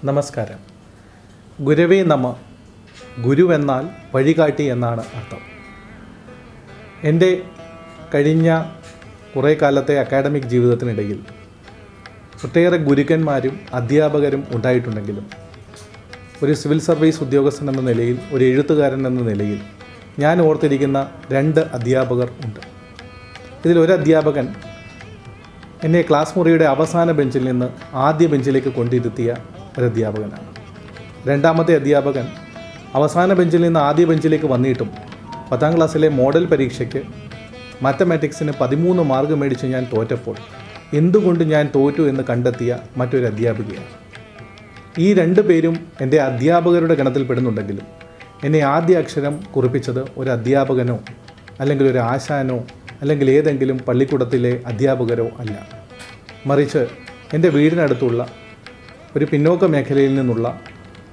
നമസ്കാരം. ഗുരവേ നമ. ഗുരു എന്നാൽ വഴികാട്ടി എന്നാണ് അർത്ഥം. എൻ്റെ കഴിഞ്ഞ കുറേ കാലത്തെ അക്കാഡമിക് ജീവിതത്തിനിടയിൽ ഒട്ടേറെ ഗുരുക്കന്മാരും അധ്യാപകരും ഉണ്ടായിട്ടുണ്ടെങ്കിലും ഒരു സിവിൽ സർവീസ് ഉദ്യോഗസ്ഥൻ എന്ന നിലയിൽ, ഒരു എഴുത്തുകാരൻ എന്ന നിലയിൽ ഞാൻ ഓർത്തിരിക്കുന്ന 2 അധ്യാപകർ ഉണ്ട്. ഇതിലൊരു അധ്യാപകൻ എന്നെ ക്ലാസ് മുറിയുടെ അവസാന ബെഞ്ചിൽ നിന്ന് ആദ്യ ബെഞ്ചിലേക്ക് കൊണ്ടിരുത്തിയ ഒരു അധ്യാപകനാണ്. രണ്ടാമത്തെ അധ്യാപകൻ അവസാന ബെഞ്ചിൽ നിന്ന് ആദ്യ ബെഞ്ചിലേക്ക് വന്നിട്ടും 10ാം ക്ലാസ്സിലെ മോഡൽ പരീക്ഷയ്ക്ക് മാത്തമാറ്റിക്സിന് 13 മാർക്ക് മേടിച്ച് ഞാൻ തോറ്റപ്പോൾ എന്തുകൊണ്ട് ഞാൻ തോറ്റു എന്ന് കണ്ടെത്തിയ മറ്റൊരു അധ്യാപികയാണ്. ഈ 2 പേരും എൻ്റെ അധ്യാപകരുടെ ഗണത്തിൽപ്പെടുന്നുണ്ടെങ്കിലും എന്നെ ആദ്യ അക്ഷരം കുറിപ്പിച്ചത് ഒരു അധ്യാപകനോ അല്ലെങ്കിൽ ഒരു ആശാനോ അല്ലെങ്കിൽ ഏതെങ്കിലും പള്ളിക്കൂടത്തിലെ അധ്യാപകരോ അല്ല. മറിച്ച് എൻ്റെ വീടിനടുത്തുള്ള ഒരു പിന്നോക്ക മേഖലയിൽ നിന്നുള്ള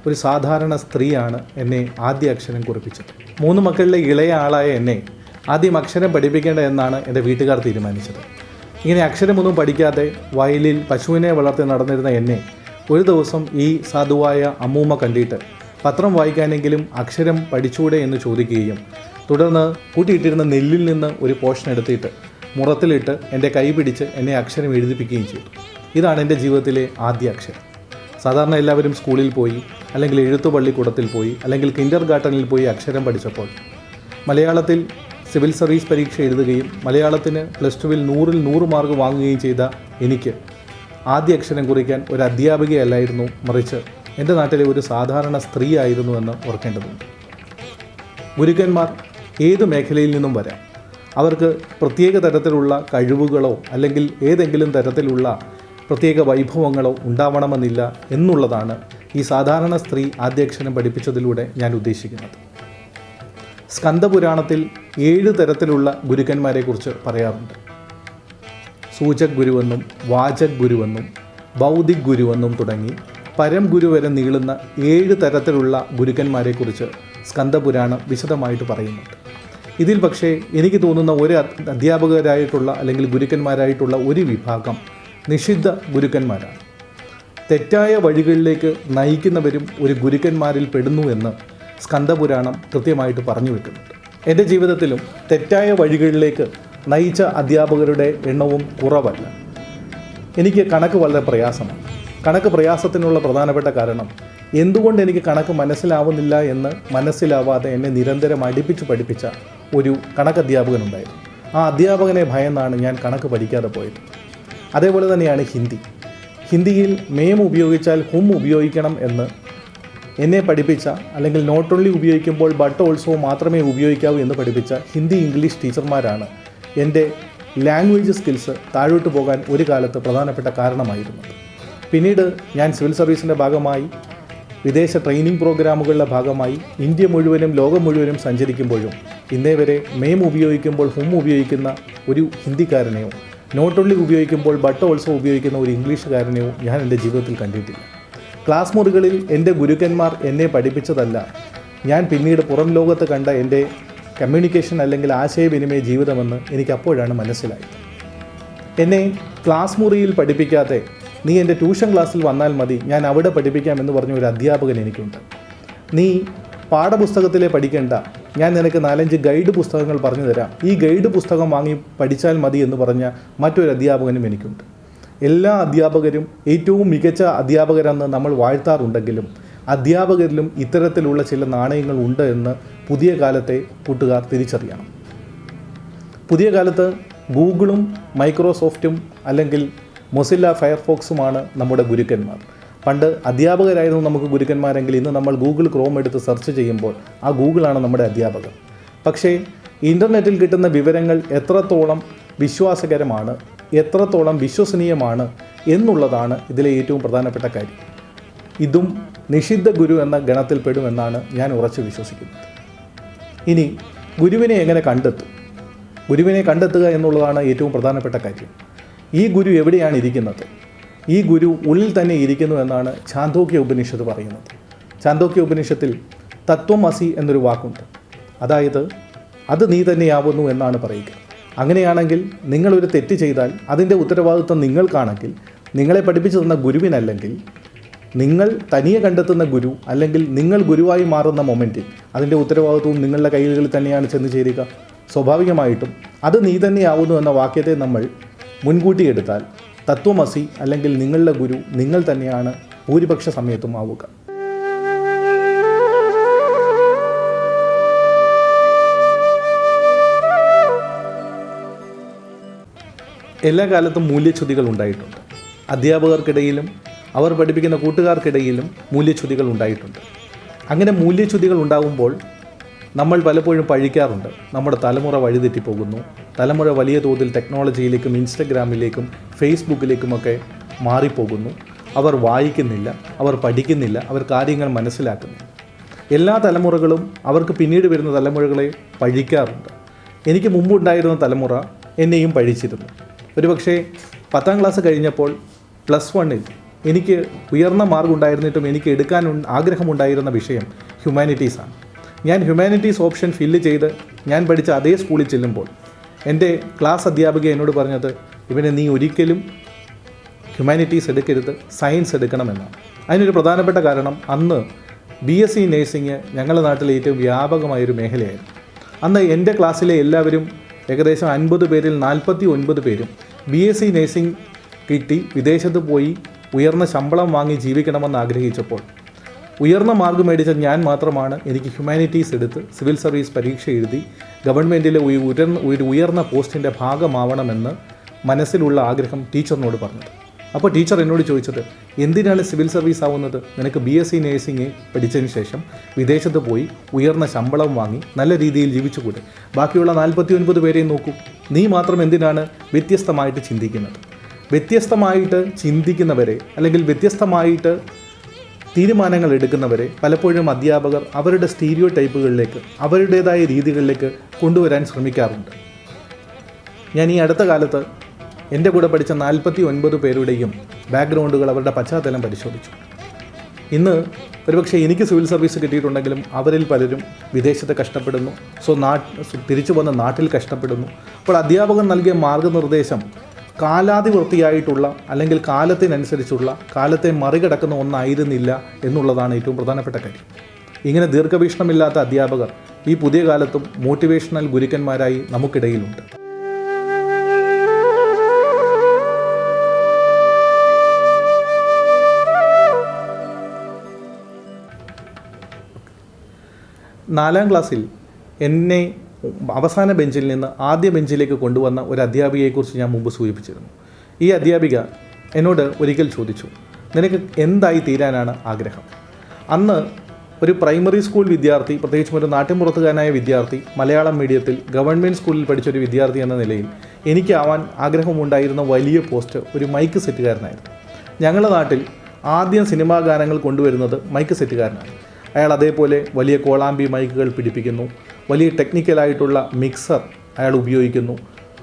ഒരു സാധാരണ സ്ത്രീയാണ് എന്നെ ആദ്യ അക്ഷരം കുറിപ്പിച്ചത്. 3 മക്കളിലെ ഇളയ ആളായ എന്നെ ആദ്യം അക്ഷരം പഠിപ്പിക്കേണ്ട എന്നാണ് എൻ്റെ വീട്ടുകാർ തീരുമാനിച്ചത്. ഇങ്ങനെ അക്ഷരമൊന്നും പഠിക്കാതെ വയലിൽ പശുവിനെ വളർത്തി നടന്നിരുന്ന എന്നെ ഒരു ദിവസം ഈ സാധുവായ അമ്മൂമ്മ കണ്ടിട്ട് പത്രം വായിക്കാനെങ്കിലും അക്ഷരം പഠിച്ചൂടെ എന്ന് ചോദിക്കുകയും തുടർന്ന് കൂട്ടിയിട്ടിരുന്ന നെല്ലിൽ നിന്ന് ഒരു പോർഷൻ എടുത്തിട്ട് മുറത്തിലിട്ട് എൻ്റെ കൈ പിടിച്ച് എന്നെ അക്ഷരം എഴുതിപ്പിക്കുകയും ചെയ്തു. ഇതാണ് എൻ്റെ ജീവിതത്തിലെ ആദ്യ അക്ഷരം. സാധാരണ എല്ലാവരും സ്കൂളിൽ പോയി, അല്ലെങ്കിൽ എഴുത്തു പള്ളിക്കൂടത്തിൽ പോയി, അല്ലെങ്കിൽ കിൻഡർ ഗാർട്ടനിൽ പോയി അക്ഷരം പഠിച്ചപ്പോൾ മലയാളത്തിൽ സിവിൽ സർവീസ് പരീക്ഷ എഴുതുകയും മലയാളത്തിന് +2-ൽ 100-ൽ 100 മാർക്ക് വാങ്ങുകയും ചെയ്ത എനിക്ക് ആദ്യ അക്ഷരം കുറിക്കാൻ ഒരു അധ്യാപികയല്ലായിരുന്നു, മറിച്ച് എൻ്റെ നാട്ടിലെ ഒരു സാധാരണ സ്ത്രീ ആയിരുന്നു എന്ന് ഓർക്കേണ്ടതുണ്ട്. ഗുരുക്കന്മാർ ഏത് മേഖലയിൽ നിന്നും വരാം. അവർക്ക് പ്രത്യേക തരത്തിലുള്ള കഴിവുകളോ അല്ലെങ്കിൽ ഏതെങ്കിലും തരത്തിലുള്ള പ്രത്യേക വൈഭവങ്ങളോ ഉണ്ടാവണമെന്നില്ല എന്നുള്ളതാണ് ഈ സാധാരണ സ്ത്രീ ആദ്യാക്ഷരം പഠിപ്പിച്ചതിലൂടെ ഞാൻ ഉദ്ദേശിക്കുന്നത്. സ്കന്ദപുരാണത്തിൽ 7 തരത്തിലുള്ള ഗുരുക്കന്മാരെക്കുറിച്ച് പറയാറുണ്ട്. സൂചക് ഗുരുവെന്നും വാചക് ഗുരുവെന്നും ബൗദ്ധിക് ഗുരുവെന്നും തുടങ്ങി പരം ഗുരു വരെ നീളുന്ന 7 തരത്തിലുള്ള ഗുരുക്കന്മാരെക്കുറിച്ച് സ്കന്ദപുരാണം വിശദമായിട്ട് പറയുന്നുണ്ട്. ഇതിൽ പക്ഷേ എനിക്ക് തോന്നുന്ന ഒരു അധ്യാപകരായിട്ടുള്ള അല്ലെങ്കിൽ ഗുരുക്കന്മാരായിട്ടുള്ള ഒരു വിഭാഗം നിഷിദ്ധ ഗുരുക്കന്മാരാണ്. തെറ്റായ വഴികളിലേക്ക് നയിക്കുന്നവരും ഒരു ഗുരുക്കന്മാരിൽ പെടുന്നു എന്ന് സ്കന്ദപുരാണം കൃത്യമായിട്ട് പറഞ്ഞു വെക്കുന്നുണ്ട്. എൻ്റെ ജീവിതത്തിലും തെറ്റായ വഴികളിലേക്ക് നയിച്ച അധ്യാപകരുടെ എണ്ണവും കുറവല്ല. എനിക്ക് കണക്ക് വളരെ പ്രയാസമാണ്. കണക്ക് പ്രയാസത്തിനുള്ള പ്രധാനപ്പെട്ട കാരണം എന്തുകൊണ്ട് എനിക്ക് കണക്ക് മനസ്സിലാവുന്നില്ല എന്ന് മനസ്സിലാവാതെ എന്നെ നിരന്തരം അടുപ്പിച്ച് പഠിപ്പിച്ച ഒരു കണക്ക് അധ്യാപകനുണ്ടായിരുന്നു. ആ അധ്യാപകനെ ഭയന്നാണ് ഞാൻ കണക്ക് പഠിക്കാതെ പോയത്. അതേപോലെ തന്നെയാണ് ഹിന്ദിയിൽ മേം ഉപയോഗിച്ചാൽ ഹും ഉപയോഗിക്കണം എന്ന് എന്നെ പഠിപ്പിച്ച, അല്ലെങ്കിൽ നോട്ട് ഓൺലി ഉപയോഗിക്കുമ്പോൾ ബട്ട് ഓൾസോ മാത്രമേ ഉപയോഗിക്കാവൂ എന്ന് പഠിപ്പിച്ച ഹിന്ദി ഇംഗ്ലീഷ് ടീച്ചർമാരാണ് എൻ്റെ ലാംഗ്വേജ് സ്കിൽസ് താഴോട്ട് പോകാൻ ഒരു കാലത്ത് പ്രധാനപ്പെട്ട കാരണമായിരുന്നത്. പിന്നീട് ഞാൻ സിവിൽ സർവീസിൻ്റെ ഭാഗമായി വിദേശ ട്രെയിനിങ് പ്രോഗ്രാമുകളുടെ ഭാഗമായി ഇന്ത്യ മുഴുവനും ലോകം മുഴുവനും സഞ്ചരിക്കുമ്പോഴും ഇന്നേ വരെ മേം ഉപയോഗിക്കുമ്പോൾ ഹും ഉപയോഗിക്കുന്ന ഒരു ഹിന്ദിക്കാരനെയോ നോട്ട് ഓൺലി ഉപയോഗിക്കുമ്പോൾ ബട്ട് ഓൾസോ ഉപയോഗിക്കുന്ന ഒരു ഇംഗ്ലീഷുകാരനെയോ ഞാൻ എൻ്റെ ജീവിതത്തിൽ കണ്ടിട്ടില്ല. ക്ലാസ് മുറികളിൽ എൻ്റെ ഗുരുക്കന്മാർ എന്നെ പഠിപ്പിച്ചതല്ല, ഞാൻ പിന്നീട് പുറം ലോകത്ത് കണ്ട എൻ്റെ കമ്മ്യൂണിക്കേഷൻ അല്ലെങ്കിൽ ആശയവിനിമയ ജീവിതമെന്ന് എനിക്ക് അപ്പോഴാണ് മനസ്സിലായത്. എന്നെ ക്ലാസ് മുറിയിൽ പഠിപ്പിക്കാതെ നീ എൻ്റെ ട്യൂഷൻ ക്ലാസ്സിൽ വന്നാൽ മതി, ഞാൻ അവിടെ പഠിപ്പിക്കാമെന്ന് പറഞ്ഞ ഒരു അധ്യാപകൻ എനിക്കുണ്ട്. നീ പാഠപുസ്തകത്തിലെ പഠിക്കേണ്ട, ഞാൻ നിനക്ക് 4-5 ഗൈഡ് പുസ്തകങ്ങൾ പറഞ്ഞു തരാം, ഈ ഗൈഡ് പുസ്തകം വാങ്ങി പഠിച്ചാൽ മതി എന്ന് പറഞ്ഞ മറ്റൊരു അധ്യാപകനും എനിക്കുണ്ട്. എല്ലാ അധ്യാപകരും ഏറ്റവും മികച്ച അധ്യാപകരെന്ന് നമ്മൾ വാഴ്ത്താറുണ്ടെങ്കിലും അധ്യാപകരിലും ഇത്തരത്തിലുള്ള ചില നാണയങ്ങൾ ഉണ്ട് എന്ന് പുതിയ കാലത്തെ കൂട്ടുകാർ തിരിച്ചറിയണം. പുതിയ കാലത്ത് ഗൂഗിളും മൈക്രോസോഫ്റ്റും അല്ലെങ്കിൽ മൊസില്ല ഫയർഫോക്സുമാണ് നമ്മുടെ ഗുരുക്കന്മാർ. പണ്ട് അധ്യാപകരായിരുന്നു നമുക്ക് ഗുരുക്കന്മാരെങ്കിൽ ഇന്ന് നമ്മൾ ഗൂഗിൾ ക്രോം എടുത്ത് സെർച്ച് ചെയ്യുമ്പോൾ ആ ഗൂഗിളാണ് നമ്മുടെ അധ്യാപകർ. പക്ഷേ ഇൻ്റർനെറ്റിൽ കിട്ടുന്ന വിവരങ്ങൾ എത്രത്തോളം വിശ്വാസകരമാണ്, എത്രത്തോളം വിശ്വസനീയമാണ് എന്നുള്ളതാണ് ഇതിലെ ഏറ്റവും പ്രധാനപ്പെട്ട കാര്യം. ഇതും നിഷിദ്ധ ഗുരു എന്ന ഗണത്തിൽപ്പെടുമെന്നാണ് ഞാൻ ഉറച്ചു വിശ്വസിക്കുന്നത്. ഇനി ഗുരുവിനെ എങ്ങനെ കണ്ടെത്തും? ഗുരുവിനെ കണ്ടെത്തുക എന്നുള്ളതാണ് ഏറ്റവും പ്രധാനപ്പെട്ട കാര്യം. ഈ ഗുരു എവിടെയാണ് ഇരിക്കുന്നത്? ഈ ഗുരു ഉള്ളിൽ തന്നെ ഇരിക്കുന്നു എന്നാണ് ഛാന്തോക്യ ഉപനിഷത്ത് പറയുന്നത്. ഛാന്തോക്യ ഉപനിഷത്തിൽ തത്വമസി എന്നൊരു വാക്കുണ്ട്. അതായത് അത് നീ തന്നെയാവുന്നു എന്നാണ് പറയുക. അങ്ങനെയാണെങ്കിൽ നിങ്ങളൊരു തെറ്റ് ചെയ്താൽ അതിൻ്റെ ഉത്തരവാദിത്വം നിങ്ങൾക്കാണെങ്കിൽ, നിങ്ങളെ പഠിപ്പിച്ചു തന്ന ഗുരുവിനല്ലെങ്കിൽ നിങ്ങൾ തനിയെ കണ്ടെത്തുന്ന ഗുരു അല്ലെങ്കിൽ നിങ്ങൾ ഗുരുവായി മാറുന്ന മൊമെൻറ്റിൽ അതിൻ്റെ ഉത്തരവാദിത്വവും നിങ്ങളുടെ കൈകളിൽ തന്നെയാണ് ചെന്ന് ചേരുക. സ്വാഭാവികമായിട്ടും അത് നീ തന്നെയാവുന്നു എന്ന വാക്യത്തെ നമ്മൾ മുൻകൂട്ടി എടുത്താൽ തത്വമസി അല്ലെങ്കിൽ നിങ്ങളുടെ ഗുരു നിങ്ങൾ തന്നെയാണ് ഭൂരിപക്ഷ സമയത്തും ആവുക. എല്ലാ കാലത്തും മൂല്യച്യുതികൾ ഉണ്ടായിട്ടുണ്ട്. അധ്യാപകർക്കിടയിലും അവർ പഠിപ്പിക്കുന്ന കൂട്ടുകാർക്കിടയിലും മൂല്യച്യുതികൾ ഉണ്ടായിട്ടുണ്ട്. അങ്ങനെ മൂല്യച്യുതികൾ ഉണ്ടാകുമ്പോൾ നമ്മൾ പലപ്പോഴും പഴിക്കാറുണ്ട്, നമ്മുടെ തലമുറ വഴിതെറ്റിപ്പോകുന്നു, തലമുറ വലിയ തോതിൽ ടെക്നോളജിയിലേക്കും ഇൻസ്റ്റഗ്രാമിലേക്കും ഫേസ്ബുക്കിലേക്കുമൊക്കെ മാറിപ്പോകുന്നു, അവർ വായിക്കുന്നില്ല, അവർ പഠിക്കുന്നില്ല, അവർ കാര്യങ്ങൾ മനസ്സിലാക്കുന്നില്ല. എല്ലാ തലമുറകളും അവർക്ക് പിന്നീട് വരുന്ന തലമുറകളെ പഴിക്കാറുണ്ട്. എനിക്ക് മുമ്പുണ്ടായിരുന്ന തലമുറ എന്നെയും പഴിച്ചിരുന്നു. ഒരുപക്ഷെ 10ാം ക്ലാസ് കഴിഞ്ഞപ്പോൾ +1 എനിക്ക് ഉയർന്ന മാർക്ക് ഉണ്ടായിരുന്നിട്ടും എനിക്ക് എടുക്കാൻ ആഗ്രഹമുണ്ടായിരുന്ന വിഷയം ഹ്യൂമാനിറ്റീസാണ്. ഞാൻ ഹ്യൂമാനിറ്റീസ് ഓപ്ഷൻ ഫില്ല് ചെയ്ത് ഞാൻ പഠിച്ച അതേ സ്കൂളിൽ ചെല്ലുമ്പോൾ എൻ്റെ ക്ലാസ് അധ്യാപിക എന്നോട് പറഞ്ഞത്, ഇവനെ നീ ഒരിക്കലും ഹ്യൂമാനിറ്റീസ് എടുക്കരുത്, സയൻസ് എടുക്കണമെന്നാണ്. അതിനൊരു പ്രധാനപ്പെട്ട കാരണം അന്ന് BSc നേഴ്സിംഗ് ഞങ്ങളുടെ നാട്ടിലെ ഏറ്റവും വ്യാപകമായൊരു മേഖലയായിരുന്നു. അന്ന് എൻ്റെ ക്ലാസ്സിലെ എല്ലാവരും ഏകദേശം 50 പേരിൽ 49 പേരും BSc നേഴ്സിംഗ് കിട്ടി വിദേശത്ത് പോയി ഉയർന്ന ശമ്പളം വാങ്ങി ജീവിക്കണമെന്ന് ആഗ്രഹിച്ചപ്പോൾ ഉയർന്ന മാർക്ക് മേടിച്ച ഞാൻ മാത്രമാണ് എനിക്ക് ഹ്യൂമാനിറ്റീസ് എടുത്ത് സിവിൽ സർവീസ് പരീക്ഷ എഴുതി ഗവൺമെൻറ്റിലെ ഒരു ഉയർന്ന പോസ്റ്റിൻ്റെ ഭാഗമാവണമെന്ന് മനസ്സിലുള്ള ആഗ്രഹം ടീച്ചറിനോട് പറഞ്ഞത്. അപ്പോൾ ടീച്ചർ എന്നോട് ചോദിച്ചത്, എന്തിനാണ് സിവിൽ സർവീസ് ആവുന്നത്? നിനക്ക് BSc നേഴ്സിംഗ് പഠിച്ചതിന് ശേഷം വിദേശത്ത് പോയി ഉയർന്ന ശമ്പളം വാങ്ങി നല്ല രീതിയിൽ ജീവിച്ചുകൂടെ? ബാക്കിയുള്ള 49 പേരെയും നോക്കൂ. നീ മാത്രം എന്തിനാണ് വ്യത്യസ്തമായിട്ട് ചിന്തിക്കുന്നത്? വ്യത്യസ്തമായിട്ട് ചിന്തിക്കുന്നവരെ അല്ലെങ്കിൽ വ്യത്യസ്തമായിട്ട് തീരുമാനങ്ങൾ എടുക്കുന്നവരെ പലപ്പോഴും അധ്യാപകർ അവരുടെ സ്റ്റീരിയോ ടൈപ്പുകളിലേക്ക് അവരുടേതായ രീതികളിലേക്ക് കൊണ്ടുവരാൻ ശ്രമിക്കാറുണ്ട്. ഞാൻ ഈ അടുത്ത കാലത്ത് എൻ്റെ കൂടെ പഠിച്ച 49 പേരുടെയും ബാക്ക്ഗ്രൗണ്ടുകൾ, അവരുടെ പശ്ചാത്തലം പരിശോധിച്ചു. ഇന്ന് ഒരുപക്ഷെ എനിക്ക് സിവിൽ സർവീസ് കിട്ടിയിട്ടുണ്ടെങ്കിലും അവരിൽ പലരും വിദേശത്ത് കഷ്ടപ്പെടുന്നു, തിരിച്ചു വന്ന നാട്ടിൽ കഷ്ടപ്പെടുന്നു. അപ്പോൾ അധ്യാപകൻ നൽകിയ മാർഗനിർദ്ദേശം കാലാതിവൃത്തിയായിട്ടുള്ള അല്ലെങ്കിൽ കാലത്തിനനുസരിച്ചുള്ള കാലത്തെ മറികടക്കുന്ന ഒന്നായിരുന്നില്ല എന്നുള്ളതാണ് ഏറ്റവും പ്രധാനപ്പെട്ട കാര്യം. ഇങ്ങനെ ദീർഘവീക്ഷണമില്ലാത്ത അധ്യാപകർ ഈ പുതിയ കാലത്തും മോട്ടിവേഷണൽ ഗുരുക്കന്മാരായി നമുക്കിടയിലുണ്ട്. നാലാം ക്ലാസ്സിൽ എന്നെ അവസാന ബെഞ്ചിൽ നിന്ന് ആദ്യ ബെഞ്ചിലേക്ക് കൊണ്ടുവന്ന ഒരു അധ്യാപികയെക്കുറിച്ച് ഞാൻ മുമ്പ് സൂചിപ്പിച്ചിരുന്നു. ഈ അധ്യാപിക എന്നോട് ഒരിക്കൽ ചോദിച്ചു, നിനക്ക് എന്തായി തീരാനാണ് ആഗ്രഹം? അന്ന് ഒരു പ്രൈമറി സ്കൂൾ വിദ്യാർത്ഥി, പ്രത്യേകിച്ചും ഒരു നാട്ടിൻപുറത്തുകാരനായ വിദ്യാർത്ഥി, മലയാളം മീഡിയത്തിൽ ഗവൺമെൻറ് സ്കൂളിൽ പഠിച്ചൊരു വിദ്യാർത്ഥി എന്ന നിലയിൽ എനിക്കാവാൻ ആഗ്രഹമുണ്ടായിരുന്ന വലിയ പോസ്റ്റ് ഒരു മൈക്ക് സെറ്റുകാരനായിരുന്നു. ഞങ്ങളുടെ നാട്ടിൽ ആദ്യം സിനിമാ ഗാനങ്ങൾ കൊണ്ടുവരുന്നത് മൈക്ക് സെറ്റുകാരനാണ്. അയാൾ അതേപോലെ വലിയ കോളാമ്പി മൈക്കുകൾ പിടിപ്പിക്കുന്നു, വലിയ ടെക്നിക്കലായിട്ടുള്ള മിക്സർ അയാൾ ഉപയോഗിക്കുന്നു,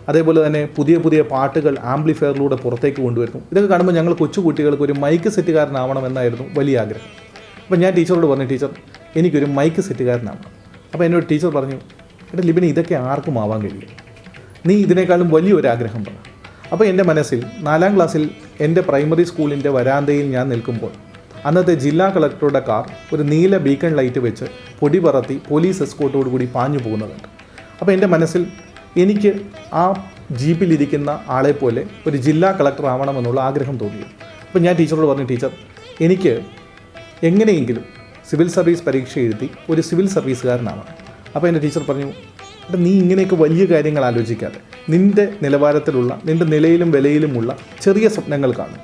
അതേപോലെ തന്നെ പുതിയ പുതിയ പാട്ടുകൾ ആംപ്ലിഫയറിലൂടെ പുറത്തേക്ക് കൊണ്ടുവരുന്നു. ഇതൊക്കെ കാണുമ്പോൾ ഞങ്ങൾ കൊച്ചുകുട്ടികൾക്ക് ഒരു മൈക്ക് സെറ്റുകാരനാവണമെന്നായിരുന്നു വലിയ ആഗ്രഹം. അപ്പോൾ ഞാൻ ടീച്ചറോട് പറഞ്ഞു, ടീച്ചർ എനിക്കൊരു മൈക്ക് സെറ്റുകാരനാവണം. അപ്പോൾ എന്നോട് ടീച്ചർ പറഞ്ഞു, എടാ ലിബിന് ഇതൊക്കെ ആർക്കും ആവാൻ കഴിയും, നീ ഇതിനേക്കാളും വലിയൊരാഗ്രഹം പറ. അപ്പോൾ എൻ്റെ മനസ്സിൽ 4ാം ക്ലാസ്സിൽ എൻ്റെ പ്രൈമറി സ്കൂളിൻ്റെ വരാന്തയിൽ ഞാൻ നിൽക്കുമ്പോൾ അന്നത്തെ ജില്ലാ കളക്ടറുടെ കാർ ഒരു നീല ബീക്കൺ ലൈറ്റ് വെച്ച് പൊടി പറത്തി പോലീസ് എസ്കോർട്ടോടു കൂടി പാഞ്ഞു പോകുന്നതുണ്ട്. അപ്പോൾ എൻ്റെ മനസ്സിൽ എനിക്ക് ആ ജീപ്പിലിരിക്കുന്ന ആളെപ്പോലെ ഒരു ജില്ലാ കളക്ടർ ആവണമെന്നുള്ള ആഗ്രഹം തോന്നി. അപ്പോൾ ഞാൻ ടീച്ചറോട് പറഞ്ഞു, ടീച്ചർ എനിക്ക് എങ്ങനെയെങ്കിലും സിവിൽ സർവീസ് പരീക്ഷ എഴുതി ഒരു സിവിൽ സർവീസുകാരനാവണം. അപ്പോൾ എൻ്റെ ടീച്ചർ പറഞ്ഞു, നീ ഇങ്ങനെയൊക്കെ വലിയ കാര്യങ്ങൾ ആലോചിക്കാതെ നിൻ്റെ നിലവാരത്തിലുള്ള നിൻ്റെ നിലയിലും വിലയിലുമുള്ള ചെറിയ സ്വപ്നങ്ങൾ കാണും.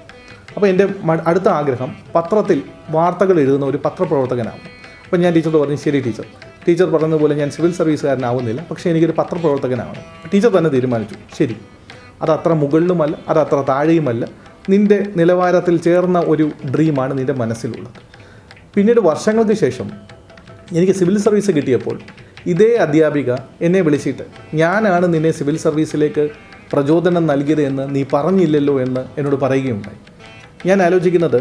അപ്പോൾ എൻ്റെ അടുത്ത ആഗ്രഹം പത്രത്തിൽ വാർത്തകൾ എഴുതുന്ന ഒരു പത്രപ്രവർത്തകനാണ്. അപ്പോൾ ഞാൻ ടീച്ചറോട് പറഞ്ഞു, ശരി ടീച്ചർ പറഞ്ഞതുപോലെ ഞാൻ സിവിൽ സർവീസുകാരനാവുന്നില്ല, പക്ഷേ എനിക്കൊരു പത്രപ്രവർത്തകനാവണം. ടീച്ചർ തന്നെ തീരുമാനിച്ചു, ശരി, അതത്ര മുകളിലുമല്ല അതത്ര താഴെയുമല്ല, നിൻ്റെ നിലവാരത്തിൽ ചേർന്ന ഒരു ഡ്രീമാണ് നിൻ്റെ മനസ്സിലുള്ളത്. പിന്നീട് വർഷങ്ങൾക്ക് ശേഷം എനിക്ക് സിവിൽ സർവീസ് കിട്ടിയപ്പോൾ ഇതേ അധ്യാപിക എന്നെ വിളിച്ചിട്ട്, ഞാനാണ് നിന്നെ സിവിൽ സർവീസിലേക്ക് പ്രചോദനം നൽകിയത് എന്ന് നീ പറഞ്ഞില്ലല്ലോ എന്ന് എന്നോട് പറയുകയുണ്ടായി. ഞാൻ ആലോചിക്കുന്നത്,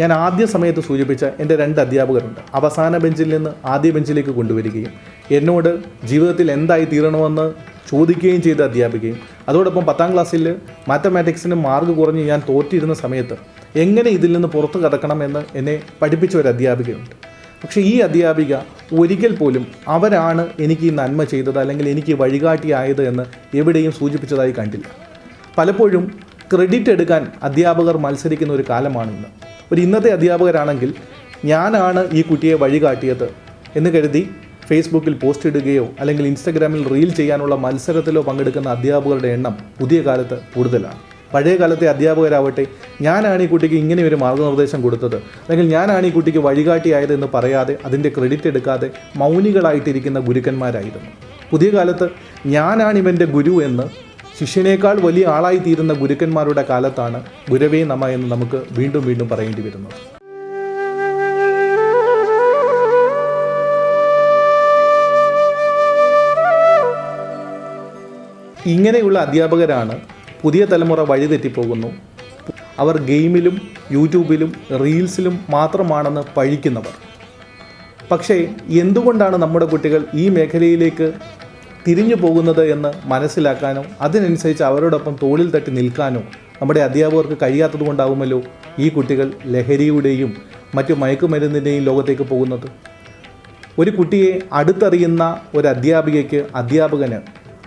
ഞാൻ ആദ്യ സമയത്ത് സൂചിപ്പിച്ച എൻ്റെ 2 അധ്യാപകരുണ്ട്. അവസാന ബെഞ്ചിൽ നിന്ന് ആദ്യ ബെഞ്ചിലേക്ക് കൊണ്ടുവരികയും എന്നോട് ജീവിതത്തിൽ എന്തായി തീരണമെന്ന് ചോദിക്കുകയും ചെയ്ത അധ്യാപികയും, അതോടൊപ്പം 10ാം ക്ലാസ്സിൽ മാത്തമാറ്റിക്സിന് മാർക്ക് കുറഞ്ഞ് ഞാൻ തോറ്റിരുന്ന സമയത്ത് എങ്ങനെ ഇതിൽ നിന്ന് പുറത്തു കടക്കണമെന്ന് എന്നെ പഠിപ്പിച്ച ഒരു അധ്യാപികയുണ്ട്. പക്ഷേ ഈ അധ്യാപിക ഒരിക്കൽ പോലും അവരാണ് എനിക്ക് ഈ നന്മ ചെയ്തത് അല്ലെങ്കിൽ എനിക്ക് വഴികാട്ടിയായത് എന്ന് എവിടെയും സൂചിപ്പിച്ചതായി കണ്ടില്ല. പലപ്പോഴും ക്രെഡിറ്റ് എടുക്കാൻ അധ്യാപകർ മത്സരിക്കുന്ന ഒരു കാലമാണ് ഇന്ന്. ഇന്നത്തെ അധ്യാപകരാണെങ്കിൽ ഞാനാണ് ഈ കുട്ടിയെ വഴികാട്ടിയത് എന്ന് കരുതി ഫേസ്ബുക്കിൽ പോസ്റ്റ് ഇടുകയോ അല്ലെങ്കിൽ ഇൻസ്റ്റഗ്രാമിൽ റീൽ ചെയ്യാനുള്ള മത്സരത്തിലോ പങ്കെടുക്കുന്ന അധ്യാപകരുടെ എണ്ണം പുതിയ കാലത്ത് കൂടുതലാണ്. പഴയ കാലത്തെ അധ്യാപകരാവട്ടെ ഞാനാണ് ഈ കുട്ടിക്ക് ഇങ്ങനെ ഒരു മാർഗ്ഗനിർദ്ദേശം കൊടുത്തത് അല്ലെങ്കിൽ ഞാനാണ് ഈ കുട്ടിക്ക് വഴികാട്ടിയായതെന്ന് പറയാതെ അതിൻ്റെ ക്രെഡിറ്റ് എടുക്കാതെ മൗനികളായിട്ടിരിക്കുന്ന ഗുരുക്കന്മാരായിരുന്നു. പുതിയ കാലത്ത് ഞാനാണ് ഇവൻ്റെ ഗുരു എന്ന് ശിഷ്യനേക്കാൾ വലിയ ആളായിത്തീരുന്ന ഗുരുക്കന്മാരുടെ കാലത്താണ് ഗുരവേ നമ എന്ന് നമുക്ക് വീണ്ടും വീണ്ടും പറയേണ്ടി വരുന്നത്. ഇങ്ങനെയുള്ള അധ്യാപകരാണ് പുതിയ തലമുറ വഴിതെറ്റിപ്പോകുന്നു. അവർ ഗെയിമിലും യൂട്യൂബിലും റീൽസിലും മാത്രമാണെന്ന് പഴിക്കുന്നവർ. പക്ഷേ എന്തുകൊണ്ടാണ് നമ്മുടെ കുട്ടികൾ ഈ മേഖലയിലേക്ക് തിരിഞ്ഞു പോകുന്നത് എന്ന് മനസ്സിലാക്കാനോ അതിനനുസരിച്ച് അവരോടൊപ്പം തോളിൽ തട്ടി നിൽക്കാനോ നമ്മുടെ അധ്യാപകർക്ക് കഴിയാത്തത് കൊണ്ടാവുമല്ലോ ഈ കുട്ടികൾ ലഹരിയുടെയും മറ്റു മയക്കുമരുന്നിൻ്റെയും ലോകത്തേക്ക് പോകുന്നത്. ഒരു കുട്ടിയെ അടുത്തറിയുന്ന ഒരു അധ്യാപകന്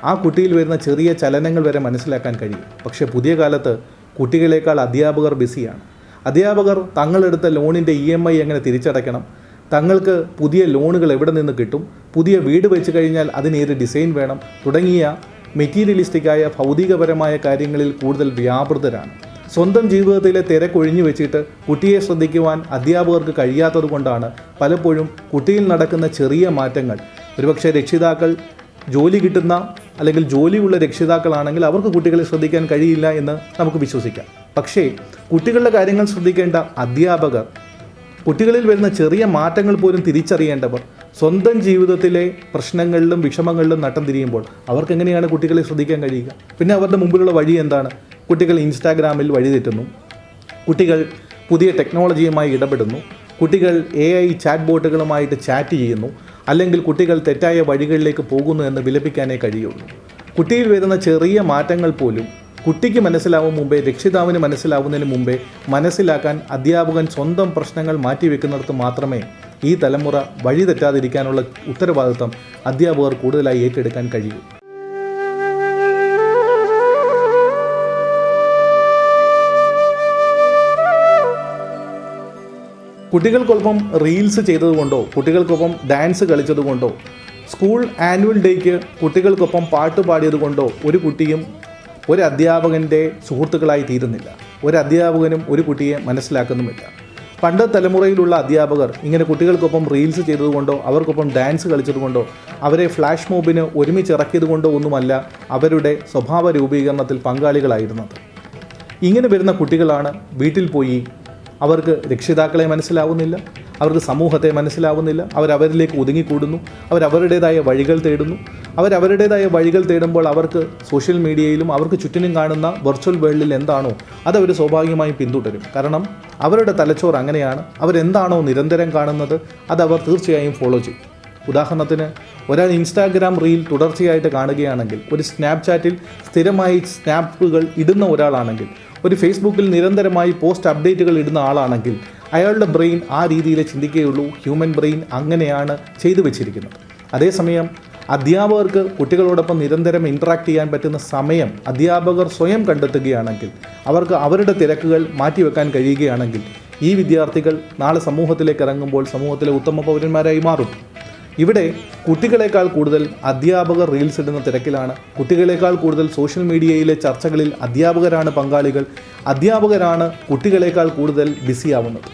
ആ കുട്ടിയിൽ വരുന്ന ചെറിയ ചലനങ്ങൾ വരെ മനസ്സിലാക്കാൻ കഴിയും. പക്ഷേ പുതിയ കാലത്ത് കുട്ടികളെക്കാൾ അധ്യാപകർ ബിസിയാണ്. അധ്യാപകർ തങ്ങളെടുത്ത ലോണിൻ്റെ EMI എങ്ങനെ തിരിച്ചടയ്ക്കണം, തങ്ങൾക്ക് പുതിയ ലോണുകൾ എവിടെ നിന്ന് കിട്ടും, പുതിയ വീട് വെച്ച് കഴിഞ്ഞാൽ അതിന് ഏത് ഡിസൈൻ വേണം തുടങ്ങിയ മെറ്റീരിയലിസ്റ്റിക്കായ ഭൗതികപരമായ കാര്യങ്ങളിൽ കൂടുതൽ വ്യാപൃതരാണ്. സ്വന്തം ജീവിതത്തിലെ തിരക്കൊഴിഞ്ഞു വെച്ചിട്ട് കുട്ടിയെ ശ്രദ്ധിക്കുവാൻ അധ്യാപകർക്ക് കഴിയാത്തത് കൊണ്ടാണ് പലപ്പോഴും കുട്ടിയിൽ നടക്കുന്ന ചെറിയ മാറ്റങ്ങൾ ഒരുപക്ഷെ രക്ഷിതാക്കൾ ജോലി കിട്ടുന്ന അല്ലെങ്കിൽ ജോലിയുള്ള രക്ഷിതാക്കളാണെങ്കിൽ അവർക്ക് കുട്ടികളെ ശ്രദ്ധിക്കാൻ കഴിയില്ല എന്ന് നമുക്ക് വിശ്വസിക്കാം. പക്ഷേ കുട്ടികളുടെ കാര്യങ്ങൾ ശ്രദ്ധിക്കേണ്ട അധ്യാപകർ, കുട്ടികളിൽ വരുന്ന ചെറിയ മാറ്റങ്ങൾ പോലും തിരിച്ചറിയേണ്ടവർ, സ്വന്തം ജീവിതത്തിലെ പ്രശ്നങ്ങളിലും വിഷമങ്ങളിലും നട്ടം തിരിയുമ്പോൾ അവർക്ക് എങ്ങനെയാണ് കുട്ടികളെ ശ്രദ്ധിക്കാൻ കഴിയുക? പിന്നെ അവരുടെ മുമ്പിലുള്ള വഴി എന്താണ്? കുട്ടികൾ ഇൻസ്റ്റാഗ്രാമിൽ വഴിതെറ്റുന്നു, കുട്ടികൾ പുതിയ ടെക്നോളജിയുമായി ഇടപെടുന്നു, കുട്ടികൾ AI ചാറ്റ് ബോട്ടുകളുമായിട്ട് ചാറ്റ് ചെയ്യുന്നു, അല്ലെങ്കിൽ കുട്ടികൾ തെറ്റായ വഴികളിലേക്ക് പോകുന്നു എന്ന് വിലപിക്കാനേ കഴിയുള്ളൂ. കുട്ടിയിൽ വരുന്ന ചെറിയ മാറ്റങ്ങൾ പോലും കുട്ടിക്ക് മനസ്സിലാവും മുമ്പേ, രക്ഷിതാവിന് മനസ്സിലാവുന്നതിന് മുമ്പേ മനസ്സിലാക്കാൻ അധ്യാപകൻ സ്വന്തം പ്രശ്നങ്ങൾ മാറ്റിവെക്കുന്നിടത്ത് മാത്രമേ ഈ തലമുറ വഴി തെറ്റാതിരിക്കാനുള്ള ഉത്തരവാദിത്വം അധ്യാപകർ കൂടുതലായി ഏറ്റെടുക്കാൻ കഴിയൂ. കുട്ടികൾക്കൊപ്പം റീൽസ് ചെയ്തതുകൊണ്ടോ കുട്ടികൾക്കൊപ്പം ഡാൻസ് കളിച്ചതുകൊണ്ടോ സ്കൂൾ ആനുവൽ ഡേക്ക് കുട്ടികൾക്കൊപ്പം പാട്ട് പാടിയതുകൊണ്ടോ ഒരു കുട്ടിയും ഒരു അധ്യാപകൻ്റെ സുഹൃത്തുക്കളായി തീരുന്നില്ല. ഒരു അധ്യാപകനും ഒരു കുട്ടിയെ മനസ്സിലാക്കുന്നുമില്ല. പണ്ട് തലമുറയിലുള്ള അധ്യാപകർ ഇങ്ങനെ കുട്ടികൾക്കൊപ്പം റീൽസ് ചെയ്തതുകൊണ്ടോ അവർക്കൊപ്പം ഡാൻസ് കളിച്ചതുകൊണ്ടോ അവരെ ഫ്ലാഷ് മോബിന് ഒരുമിച്ചിറക്കിയതുകൊണ്ടോ ഒന്നുമല്ല അവരുടെ സ്വഭാവ രൂപീകരണത്തിൽ പങ്കാളികളായിരുന്നത്. ഇങ്ങനെ വരുന്ന കുട്ടികളാണ് വീട്ടിൽ പോയി അവർക്ക് രക്ഷിതാക്കളെ മനസ്സിലാവുന്നില്ല, അവർക്ക് സമൂഹത്തെ മനസ്സിലാവുന്നില്ല, അവരവരിലേക്ക് ഒതുങ്ങിക്കൂടുന്നു, അവരവരുടേതായ വഴികൾ തേടുന്നു. അവരവരുടേതായ വഴികൾ തേടുമ്പോൾ അവർക്ക് സോഷ്യൽ മീഡിയയിലും അവർക്ക് ചുറ്റിനും കാണുന്ന വെർച്വൽ വേൾഡിൽ എന്താണോ അതവർ സ്വാഭാവികമായും പിന്തുടരും. കാരണം അവരുടെ തലച്ചോറ് അങ്ങനെയാണ്. അവരെന്താണോ നിരന്തരം കാണുന്നത് അതവർ തീർച്ചയായും ഫോളോ ചെയ്യും. ഉദാഹരണത്തിന് ഒരാൾ ഇൻസ്റ്റാഗ്രാം റീൽ തുടർച്ചയായിട്ട് കാണുകയാണെങ്കിൽ, ഒരു സ്നാപ്ചാറ്റിൽ സ്ഥിരമായി സ്നാപ്പുകൾ ഇടുന്ന ഒരാളാണെങ്കിൽ, ഒരു ഫേസ്ബുക്കിൽ നിരന്തരമായി പോസ്റ്റ് അപ്ഡേറ്റുകൾ ഇടുന്ന ആളാണെങ്കിൽ അയാളുടെ ബ്രെയിൻ ആ രീതിയിൽ ചിന്തിക്കുകയുള്ളൂ. ഹ്യൂമൻ ബ്രെയിൻ അങ്ങനെയാണ് ചെയ്തു വെച്ചിരിക്കുന്നത്. അതേസമയം അധ്യാപകർക്ക് കുട്ടികളോടൊപ്പം നിരന്തരം ഇൻട്രാക്ട് ചെയ്യാൻ പറ്റുന്ന സമയം അധ്യാപകർ സ്വയം കണ്ടെത്തുകയാണെങ്കിൽ, അവർക്ക് അവരുടെ തിരക്കുകൾ മാറ്റിവെക്കാൻ കഴിയുകയാണെങ്കിൽ ഈ വിദ്യാർത്ഥികൾ നാളെ സമൂഹത്തിലേക്ക് ഇറങ്ങുമ്പോൾ സമൂഹത്തിലെ ഉത്തമ പൗരന്മാരായി മാറും. ഇവിടെ കുട്ടികളെക്കാൾ കൂടുതൽ അധ്യാപകർ റീൽസ് ഇടുന്ന തിരക്കിലാണ്. കുട്ടികളെക്കാൾ കൂടുതൽ സോഷ്യൽ മീഡിയയിലെ ചർച്ചകളിൽ അധ്യാപകരാണ് പങ്കാളികൾ. അധ്യാപകരാണ് കുട്ടികളെക്കാൾ കൂടുതൽ ബിസിയാവുന്നത്.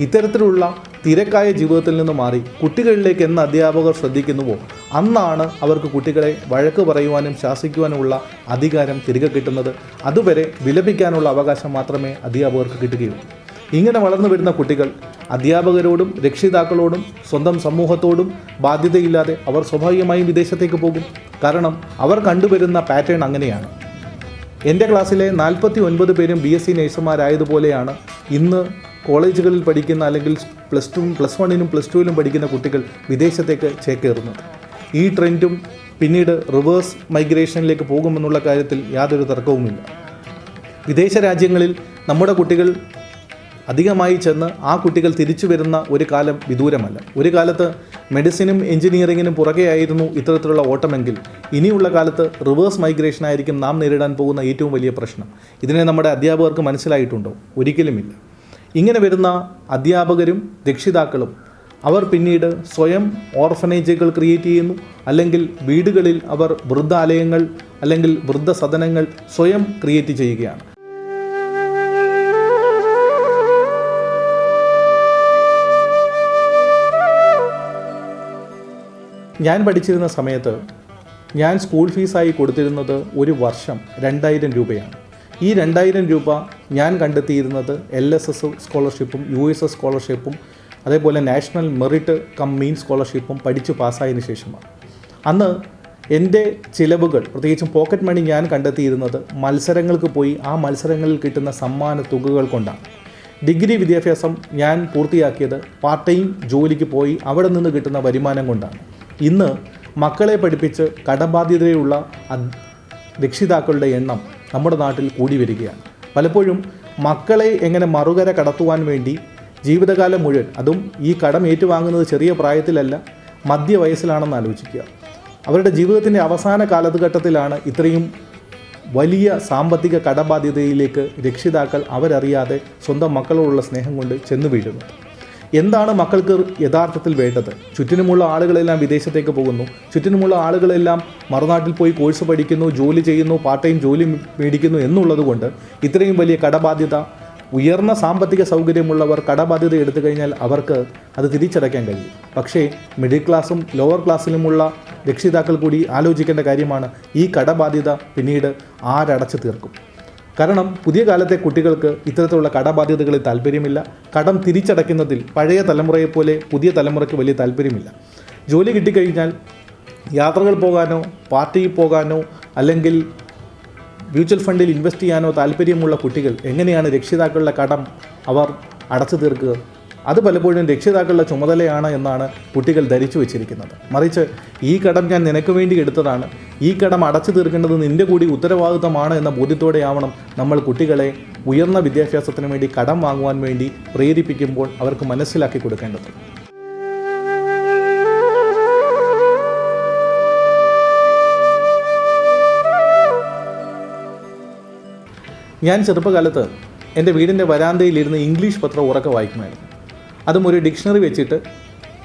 ഇത്തരത്തിലുള്ള തിരക്കായ ജീവിതത്തിൽ നിന്ന് മാറി കുട്ടികളിലേക്ക് എന്ന് അധ്യാപകർ ശ്രദ്ധിക്കുന്നുവോ അന്നാണ് അവർക്ക് കുട്ടികളെ വഴക്ക് പറയുവാനും ശാസിക്കുവാനുമുള്ള അധികാരം തിരികെ കിട്ടുന്നത്. അതുവരെ വിലപിക്കാനുള്ള അവകാശം മാത്രമേ അധ്യാപകർക്ക് കിട്ടുകയുള്ളൂ. ഇങ്ങനെ വളർന്നു വരുന്ന കുട്ടികൾ അധ്യാപകരോടും രക്ഷിതാക്കളോടും സ്വന്തം സമൂഹത്തോടും ബാധ്യതയില്ലാതെ അവർ സ്വാഭാവികമായും വിദേശത്തേക്ക് പോകും. കാരണം അവർ കണ്ടുവരുന്ന പാറ്റേൺ അങ്ങനെയാണ്. എൻ്റെ ക്ലാസ്സിലെ 49 പേരും BSc നേഴ്സുമാരായതുപോലെയാണ് ഇന്ന് കോളേജുകളിൽ പഠിക്കുന്ന അല്ലെങ്കിൽ +1 +2 പഠിക്കുന്ന കുട്ടികൾ വിദേശത്തേക്ക് ചേക്കേറുന്നത്. ഈ ട്രെൻഡും പിന്നീട് റിവേഴ്സ് മൈഗ്രേഷനിലേക്ക് പോകുമെന്നുള്ള കാര്യത്തിൽ യാതൊരു തർക്കവുമില്ല. വിദേശ രാജ്യങ്ങളിൽ നമ്മുടെ കുട്ടികൾ അധികമായി ചെന്ന് ആ കുട്ടികൾ തിരിച്ചു വരുന്ന ഒരു കാലം വിദൂരമല്ല. ഒരു കാലത്ത് മെഡിസിനും എഞ്ചിനീയറിങ്ങിനും പുറകെയായിരുന്നു ഇത്തരത്തിലുള്ള ഓട്ടമെങ്കിൽ ഇനിയുള്ള കാലത്ത് റിവേഴ്സ് മൈഗ്രേഷൻ ആയിരിക്കും നാം നേരിടാൻ പോകുന്ന ഏറ്റവും വലിയ പ്രശ്നം. ഇതിനെ നമ്മുടെ അധ്യാപകർക്ക് മനസ്സിലായിട്ടുണ്ടോ? ഒരിക്കലുമില്ല. ഇങ്ങനെ വരുന്ന അധ്യാപകരും രക്ഷിതാക്കളും അവർ പിന്നീട് സ്വയം ഓർഫനേജുകൾ ക്രിയേറ്റ് ചെയ്യുന്നു, അല്ലെങ്കിൽ വീടുകളിൽ അവർ വൃദ്ധാലയങ്ങൾ അല്ലെങ്കിൽ വൃദ്ധസദനങ്ങൾ സ്വയം ക്രിയേറ്റ് ചെയ്യുകയാണ്. ഞാൻ പഠിച്ചിരുന്ന സമയത്ത് ഞാൻ സ്കൂൾ ഫീസായി കൊടുത്തിരുന്നത് ഒരു വർഷം 2000 രൂപയാണ്. ഈ 2000 രൂപ ഞാൻ കണ്ടെത്തിയിരുന്നത് LSS സ്കോളർഷിപ്പും USS സ്കോളർഷിപ്പും അതേപോലെ നാഷണൽ മെറിറ്റ് കം മീൻ സ്കോളർഷിപ്പും പഠിച്ചു പാസ്സായതിനു ശേഷമാണ്. അന്ന് എൻ്റെ ചിലവുകൾ, പ്രത്യേകിച്ചും പോക്കറ്റ് മണി, ഞാൻ കണ്ടെത്തിയിരുന്നത് മത്സരങ്ങൾക്ക് പോയി ആ മത്സരങ്ങളിൽ കിട്ടുന്ന സമ്മാന തുകകൾ കൊണ്ടാണ്. ഡിഗ്രി വിദ്യാഭ്യാസം ഞാൻ പൂർത്തിയാക്കിയത് പാർട്ട് ടൈം ജോലിക്ക് പോയി അവിടെ നിന്ന് കിട്ടുന്ന വരുമാനം കൊണ്ടാണ്. ഇന്ന് മക്കളെ പഠിപ്പിച്ച് കടബാധ്യതയുള്ള രക്ഷിതാക്കളുടെ എണ്ണം നമ്മുടെ നാട്ടിൽ കൂടി വരികയാണ്. പലപ്പോഴും മക്കളെ എങ്ങനെ മറുകര കടത്തുവാൻ വേണ്ടി ജീവിതകാലം മുഴുവൻ, അതും ഈ കടം ഏറ്റുവാങ്ങുന്നത് ചെറിയ പ്രായത്തിലല്ല, മധ്യവയസ്സിലാണെന്ന് ആലോചിക്കുക. അവരുടെ ജീവിതത്തിൻ്റെ അവസാന കാലഘട്ടത്തിലാണ് ഇത്രയും വലിയ സാമ്പത്തിക കടബാധ്യതയിലേക്ക് രക്ഷിതാക്കൾ അവരറിയാതെ സ്വന്തം മക്കളോടുള്ള സ്നേഹം കൊണ്ട് ചെന്നു വീഴുന്നത്. എന്താണ് മക്കൾക്ക് യഥാർത്ഥത്തിൽ വേണ്ടത്? ചുറ്റിനുമുള്ള ആളുകളെല്ലാം വിദേശത്തേക്ക് പോകുന്നു, ചുറ്റിനുമുള്ള ആളുകളെല്ലാം മറുനാട്ടിൽ പോയി കോഴ്സ് പഠിക്കുന്നു, ജോലി ചെയ്യുന്നു, പാർട്ട് ടൈം ജോലി മേടിക്കുന്നു എന്നുള്ളത് കൊണ്ട് ഇത്രയും വലിയ കടബാധ്യത, ഉയർന്ന സാമ്പത്തിക സൗകര്യമുള്ളവർ കടബാധ്യത എടുത്തു കഴിഞ്ഞാൽ അവർക്ക് അത് തിരിച്ചടയ്ക്കാൻ കഴിയും. പക്ഷേ മിഡിൽ ക്ലാസ്സും ലോവർ ക്ലാസ്സിലുമുള്ള രക്ഷിതാക്കൾ കൂടി ആലോചിക്കേണ്ട കാര്യമാണ് ഈ കടബാധ്യത പിന്നീട് ആരടച്ചു തീർക്കും. കാരണം പുതിയ കാലത്തെ കുട്ടികൾക്ക് ഇത്തരത്തിലുള്ള കടബാധ്യതകളിൽ താല്പര്യമില്ല. കടം തിരിച്ചടയ്ക്കുന്നതിൽ പഴയ തലമുറയെപ്പോലെ പുതിയ തലമുറയ്ക്ക് വലിയ താല്പര്യമില്ല. ജോലി കിട്ടിക്കഴിഞ്ഞാൽ യാത്രകൾ പോകാനോ പാർട്ടിയിൽ പോകാനോ അല്ലെങ്കിൽ മ്യൂച്വൽ ഫണ്ടിൽ ഇൻവെസ്റ്റ് ചെയ്യാനോ താല്പര്യമുള്ള കുട്ടികൾ എങ്ങനെയാണ് രക്ഷിതാക്കളുടെ കടം അവർ അടച്ചു തീർക്കുക? അത് പലപ്പോഴും രക്ഷിതാക്കളുടെ ചുമതലയാണ് എന്നാണ് കുട്ടികൾ ധരിച്ചു വച്ചിരിക്കുന്നത്. മറിച്ച് ഈ കടം ഞാൻ നിനക്ക് വേണ്ടി എടുത്തതാണ്, ഈ കടം അടച്ചു തീർക്കേണ്ടത് നിൻ്റെ കൂടി ഉത്തരവാദിത്തമാണ് എന്ന ബോധ്യത്തോടെയാവണം നമ്മൾ കുട്ടികളെ ഉയർന്ന വിദ്യാഭ്യാസത്തിന് വേണ്ടി കടം വാങ്ങുവാൻ വേണ്ടി പ്രേരിപ്പിക്കുമ്പോൾ അവർക്ക് മനസ്സിലാക്കി കൊടുക്കേണ്ടത്. ഞാൻ ചെറുപ്പകാലത്ത് എൻ്റെ വീടിൻ്റെ വരാന്തയിലിരുന്ന് ഇംഗ്ലീഷ് പത്രം ഉറക്കെ വായിക്കുമായിരുന്നു. അതും ഒരു ഡിക്ഷണറി വെച്ചിട്ട്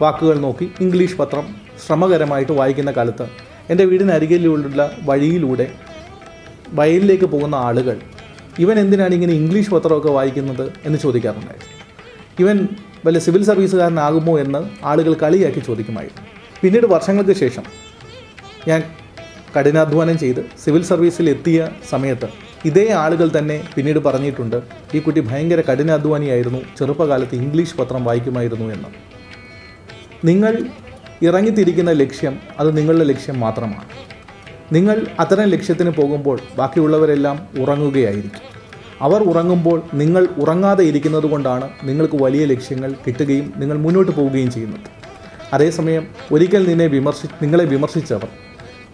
വാക്കുകൾ നോക്കി ഇംഗ്ലീഷ് പത്രം ശ്രമകരമായിട്ട് വായിക്കുന്ന കാലത്ത് എൻ്റെ വീടിനരികിലുള്ള വഴിയിലൂടെ വയലിലേക്ക് പോകുന്ന ആളുകൾ ഇവൻ എന്തിനാണ് ഇങ്ങനെ ഇംഗ്ലീഷ് പത്രമൊക്കെ വായിക്കുന്നത് എന്ന് ചോദിക്കാറുണ്ടായിരുന്നു. ഇവൻ വല്ല സിവിൽ സർവീസുകാരനാകുമോ എന്ന് ആളുകൾ കളിയാക്കി ചോദിക്കുമായിരുന്നു. പിന്നീട് വർഷങ്ങൾക്ക് ശേഷം ഞാൻ കഠിനാധ്വാനം ചെയ്ത് സിവിൽ സർവീസിൽ എത്തിയ സമയത്ത് ഇതേ ആളുകൾ തന്നെ പിന്നീട് പറഞ്ഞിട്ടുണ്ട്, ഈ കുട്ടി ഭയങ്കര കഠിനാധ്വാനിയായിരുന്നു, ചെറുപ്പകാലത്ത് ഇംഗ്ലീഷ് പത്രം വായിക്കുമായിരുന്നു എന്ന്. നിങ്ങൾ ഇറങ്ങിത്തിരിക്കുന്ന ലക്ഷ്യം അത് നിങ്ങളുടെ ലക്ഷ്യം മാത്രമാണ്. നിങ്ങൾ അത്തരം ലക്ഷ്യത്തിന് പോകുമ്പോൾ ബാക്കിയുള്ളവരെല്ലാം ഉറങ്ങുകയായിരിക്കും. അവർ ഉറങ്ങുമ്പോൾ നിങ്ങൾ ഉറങ്ങാതെ ഇരിക്കുന്നത് കൊണ്ടാണ് നിങ്ങൾക്ക് വലിയ ലക്ഷ്യങ്ങൾ കിട്ടുകയും നിങ്ങൾ മുന്നോട്ട് പോവുകയും ചെയ്യുന്നത്. അതേസമയം ഒരിക്കൽ നിങ്ങളെ വിമർശിച്ചവർ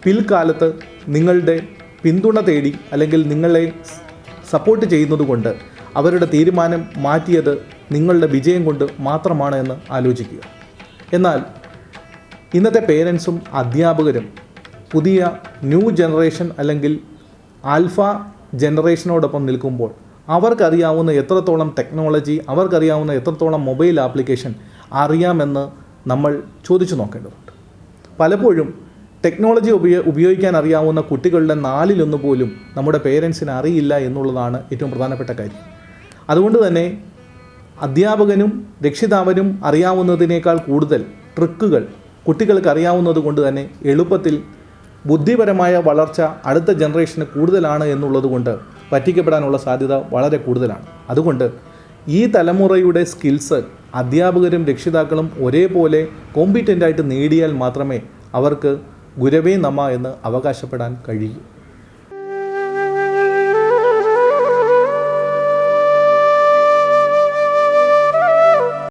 പിൽക്കാലത്ത് നിങ്ങളുടെ പിന്തുണ തേടി അല്ലെങ്കിൽ നിങ്ങളെ സപ്പോർട്ട് ചെയ്യുന്നതുകൊണ്ട് അവരുടെ തീരുമാനം മാറ്റിയത് നിങ്ങളുടെ വിജയം കൊണ്ട് മാത്രമാണ് എന്ന് ആലോചിക്കുക. എന്നാൽ ഇന്നത്തെ പേരൻസും അധ്യാപകരും പുതിയ ന്യൂ ജനറേഷൻ അല്ലെങ്കിൽ ആൽഫ ജനറേഷനോടൊപ്പം നിൽക്കുമ്പോൾ അവർക്കറിയാവുന്ന എത്രത്തോളം ടെക്നോളജി, അവർക്കറിയാവുന്ന എത്രത്തോളം മൊബൈൽ ആപ്ലിക്കേഷൻ അറിയാമെന്ന് നമ്മൾ ചോദിച്ചു നോക്കേണ്ടതുണ്ട്. പലപ്പോഴും ടെക്നോളജി ഉപയോഗിക്കാൻ അറിയാവുന്ന കുട്ടികളുടെ 4/1 പോലും നമ്മുടെ പേരൻസിന് അറിയില്ല എന്നുള്ളതാണ് ഏറ്റവും പ്രധാനപ്പെട്ട കാര്യം. അതുകൊണ്ട് തന്നെ അധ്യാപകനും രക്ഷിതാവിനും അറിയാവുന്നതിനേക്കാൾ കൂടുതൽ ട്രിക്കുകൾ കുട്ടികൾക്ക് അറിയാവുന്നത് കൊണ്ട് തന്നെ എളുപ്പത്തിൽ ബുദ്ധിപരമായ വളർച്ച അടുത്ത ജനറേഷന് കൂടുതലാണ് എന്നുള്ളത് കൊണ്ട് പറ്റിക്കപ്പെടാനുള്ള സാധ്യത വളരെ കൂടുതലാണ്. അതുകൊണ്ട് ഈ തലമുറയുടെ സ്കിൽസ് അധ്യാപകരും രക്ഷിതാക്കളും ഒരേപോലെ കോമ്പീറ്റൻ്റായിട്ട് നേടിയാൽ മാത്രമേ അവർക്ക് ഗുരവേ നമ എന്ന് അവകാശപ്പെടാൻ കഴിയൂ.